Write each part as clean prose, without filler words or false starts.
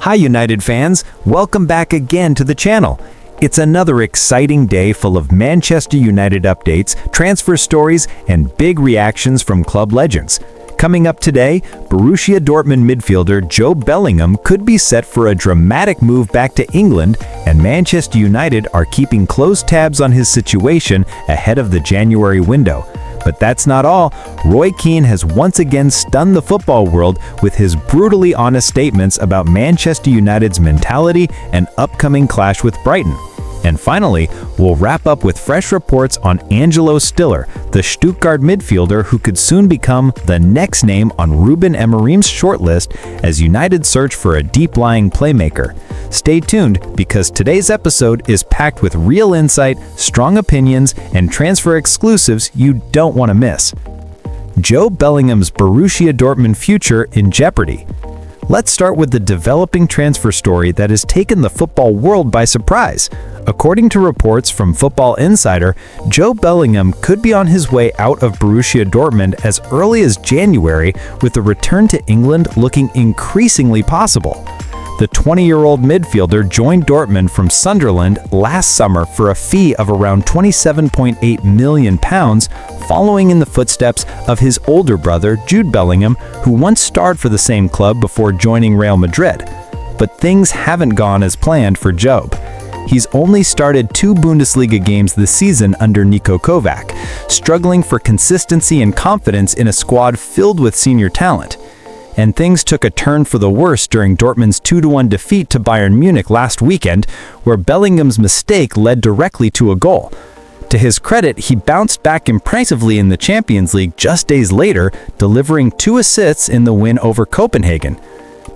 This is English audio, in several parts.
Hi United fans, welcome back again to the channel. It's another exciting day full of Manchester United updates, transfer stories, and big reactions from club legends. Coming up today, Borussia Dortmund midfielder Jobe Bellingham could be set for a dramatic move back to England, and Manchester United are keeping close tabs on his situation ahead of the January window. But that's not all. Keane has once again stunned the football world with his brutally honest statements about Manchester United's mentality and upcoming clash with Brighton. And finally, we'll wrap up with fresh reports on Angelo Stiller, the Stuttgart midfielder who could soon become the next name on Ruben Amorim's shortlist as United search for a deep-lying playmaker. Stay tuned because today's episode is packed with real insight, strong opinions, and transfer exclusives you don't want to miss. Jobe Bellingham's Borussia Dortmund future in jeopardy. Let's start with the developing transfer story that has taken the football world by surprise. According to reports from Football Insider, Jobe Bellingham could be on his way out of Borussia Dortmund as early as January, with a return to England looking increasingly possible. The 20-year-old midfielder joined Dortmund from Sunderland last summer for a fee of around £27.8 million, following in the footsteps of his older brother Jude Bellingham, who once starred for the same club before joining Real Madrid. But things haven't gone as planned for Jobe. He's only started 2 Bundesliga games this season under Niko Kovac, struggling for consistency and confidence in a squad filled with senior talent. And things took a turn for the worse during Dortmund's 2-1 defeat to Bayern Munich last weekend, where Bellingham's mistake led directly to a goal. To his credit, he bounced back impressively in the Champions League just days later, delivering 2 assists in the win over Copenhagen.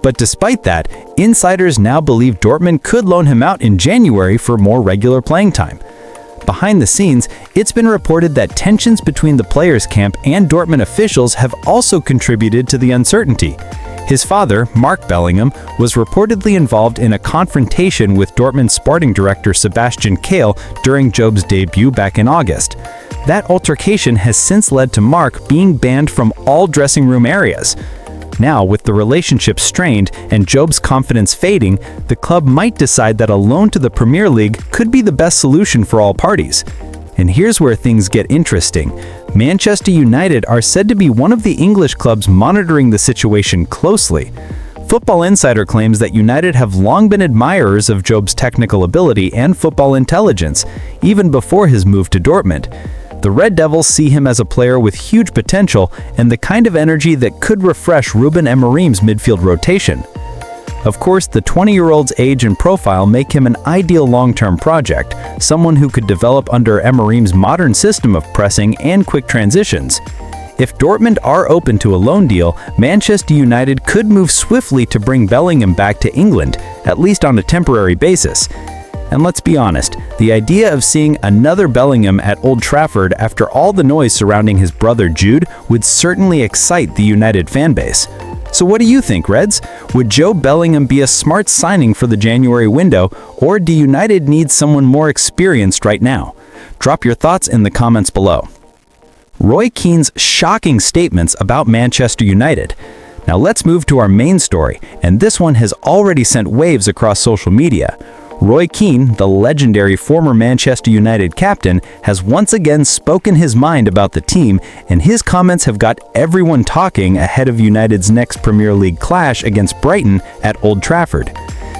But despite that, insiders now believe Dortmund could loan him out in January for more regular playing time. Behind the scenes, it's been reported that tensions between the players' camp and Dortmund officials have also contributed to the uncertainty. His father, Mark Bellingham, was reportedly involved in a confrontation with Dortmund sporting director Sebastian Kehl during Jobe's debut back in August. That altercation has since led to Mark being banned from all dressing room areas. Now, with the relationship strained and Jobe's confidence fading, the club might decide that a loan to the Premier League could be the best solution for all parties. And here's where things get interesting. Manchester United are said to be one of the English clubs monitoring the situation closely. Football Insider claims that United have long been admirers of Jobe's technical ability and football intelligence, even before his move to Dortmund. The Red Devils see him as a player with huge potential and the kind of energy that could refresh Ruben Amorim's midfield rotation. Of course, the 20-year-old's age and profile make him an ideal long-term project, someone who could develop under Amorim's modern system of pressing and quick transitions. If Dortmund are open to a loan deal, Manchester United could move swiftly to bring Bellingham back to England, at least on a temporary basis. And let's be honest, the idea of seeing another Bellingham at Old Trafford after all the noise surrounding his brother Jude would certainly excite the United fanbase. So what do you think, Reds? Would Jobe Bellingham be a smart signing for the January window, or do United need someone more experienced right now? Drop your thoughts in the comments below. Keane's shocking statements about Manchester United. Now let's move to our main story, and this one has already sent waves across social media. Keane, the legendary former Manchester United captain, has once again spoken his mind about the team, and his comments have got everyone talking ahead of United's next Premier League clash against Brighton at Old Trafford.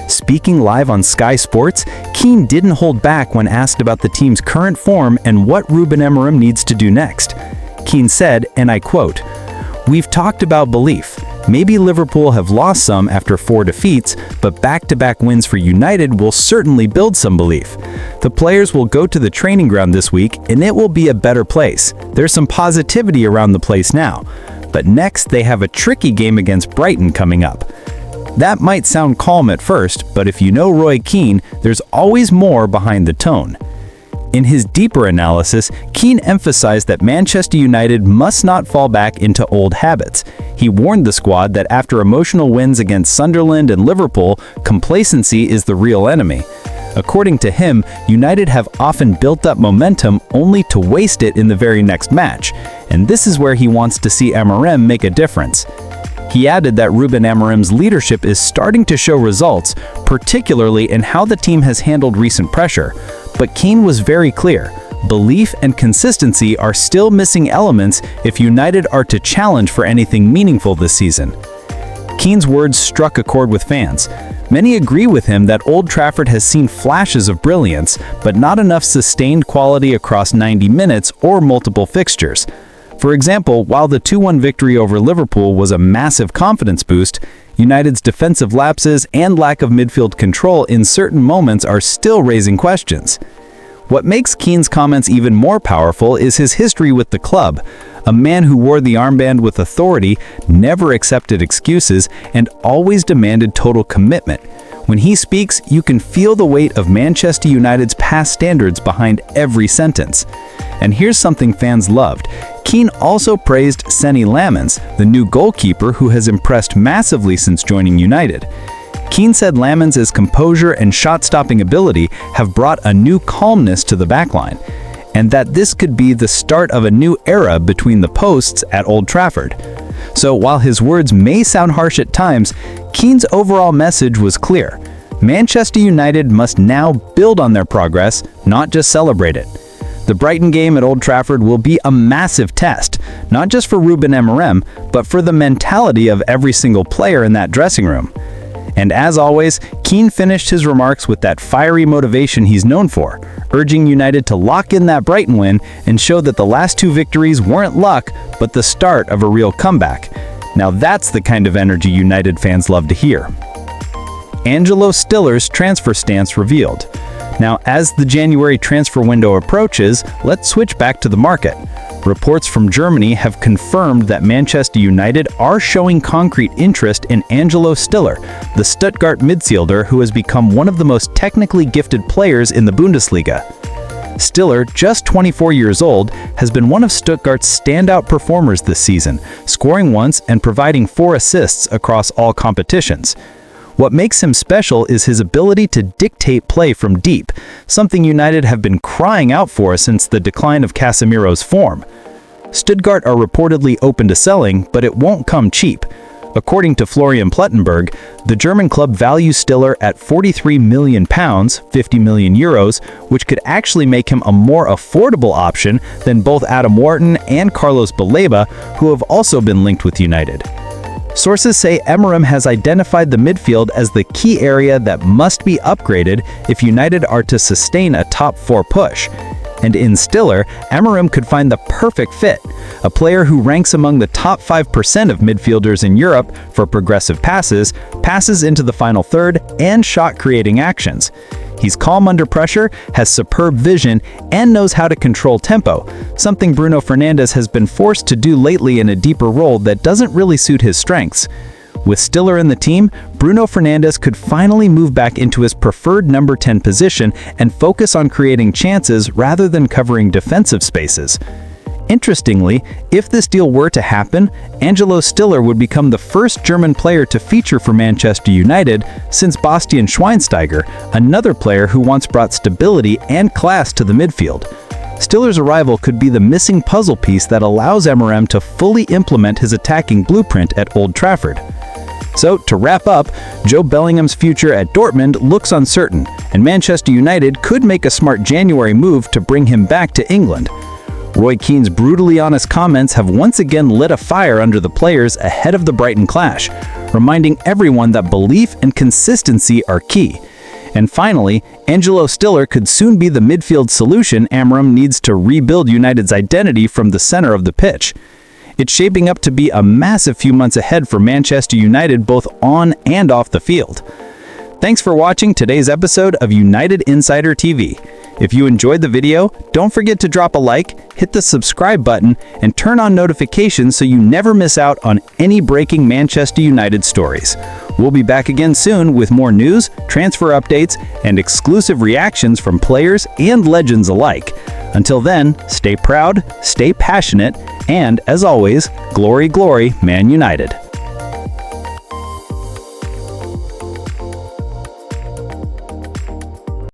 Speaking live on Sky Sports, Keane didn't hold back when asked about the team's current form and what Ruben Amorim needs to do next. Keane said, and I quote, "We've talked about belief. Maybe Liverpool have lost some after 4 defeats, but back-to-back wins for United will certainly build some belief. The players will go to the training ground this week, and it will be a better place. There's some positivity around the place now. But next, they have a tricky game against Brighton coming up." That might sound calm at first, but if you know Keane, there's always more behind the tone. In his deeper analysis, Keane emphasized that Manchester United must not fall back into old habits. He warned the squad that after emotional wins against Sunderland and Liverpool, complacency is the real enemy. According to him, United have often built up momentum only to waste it in the very next match, and this is where he wants to see Amorim make a difference. He added that Ruben Amorim's leadership is starting to show results, particularly in how the team has handled recent pressure. But Keane was very clear. Belief and consistency are still missing elements if United are to challenge for anything meaningful this season. Keane's words struck a chord with fans. Many agree with him that Old Trafford has seen flashes of brilliance, but not enough sustained quality across 90 minutes or multiple fixtures. For example, while the 2-1 victory over Liverpool was a massive confidence boost, United's defensive lapses and lack of midfield control in certain moments are still raising questions. What makes Keane's comments even more powerful is his history with the club. A man who wore the armband with authority, never accepted excuses, and always demanded total commitment. When he speaks, you can feel the weight of Manchester United's past standards behind every sentence. And here's something fans loved. Keane also praised Seny Lammens, the new goalkeeper who has impressed massively since joining United. Keane said Lammens' composure and shot-stopping ability have brought a new calmness to the backline, and that this could be the start of a new era between the posts at Old Trafford. So while his words may sound harsh at times, Keane's overall message was clear. Manchester United must now build on their progress, not just celebrate it. The Brighton game at Old Trafford will be a massive test, not just for Ruben Amorim, but for the mentality of every single player in that dressing room. And as always, Keane finished his remarks with that fiery motivation he's known for, urging United to lock in that Brighton win and show that the last 2 victories weren't luck, but the start of a real comeback. Now that's the kind of energy United fans love to hear. Angelo Stiller's transfer stance revealed. Now, as the January transfer window approaches, let's switch back to the market. Reports from Germany have confirmed that Manchester United are showing concrete interest in Angelo Stiller, the Stuttgart midfielder who has become one of the most technically gifted players in the Bundesliga. Stiller, just 24 years old, has been one of Stuttgart's standout performers this season, scoring once and providing 4 assists across all competitions. What makes him special is his ability to dictate play from deep, something United have been crying out for since the decline of Casemiro's form. Stuttgart are reportedly open to selling, but it won't come cheap. According to Florian Plettenberg, the German club values Stiller at £43 million, 50 million euros, which could actually make him a more affordable option than both Adam Wharton and Carlos Baleba, who have also been linked with United. Sources say Amorim has identified the midfield as the key area that must be upgraded if United are to sustain a top 4 push. And in Stiller, Amorim could find the perfect fit, a player who ranks among the top 5% of midfielders in Europe for progressive passes, passes into the final third, and shot-creating actions. He's calm under pressure, has superb vision, and knows how to control tempo, something Bruno Fernandes has been forced to do lately in a deeper role that doesn't really suit his strengths. With Stiller in the team, Bruno Fernandes could finally move back into his preferred number 10 position and focus on creating chances rather than covering defensive spaces. Interestingly, if this deal were to happen, Angelo Stiller would become the first German player to feature for Manchester United since Bastian Schweinsteiger, another player who once brought stability and class to the midfield. Stiller's arrival could be the missing puzzle piece that allows Amorim to fully implement his attacking blueprint at Old Trafford. So, to wrap up, Jobe Bellingham's future at Dortmund looks uncertain, and Manchester United could make a smart January move to bring him back to England. Roy Keane's brutally honest comments have once again lit a fire under the players ahead of the Brighton clash, reminding everyone that belief and consistency are key. And finally, Angelo Stiller could soon be the midfield solution Amorim needs to rebuild United's identity from the center of the pitch. It's shaping up to be a massive few months ahead for Manchester United both on and off the field. Thanks for watching today's episode of United Insider TV. If you enjoyed the video, don't forget to drop a like, hit the subscribe button, and turn on notifications so you never miss out on any breaking Manchester United stories. We'll be back again soon with more news, transfer updates, and exclusive reactions from players and legends alike. Until then, stay proud, stay passionate, and, as always, glory, glory, Man United.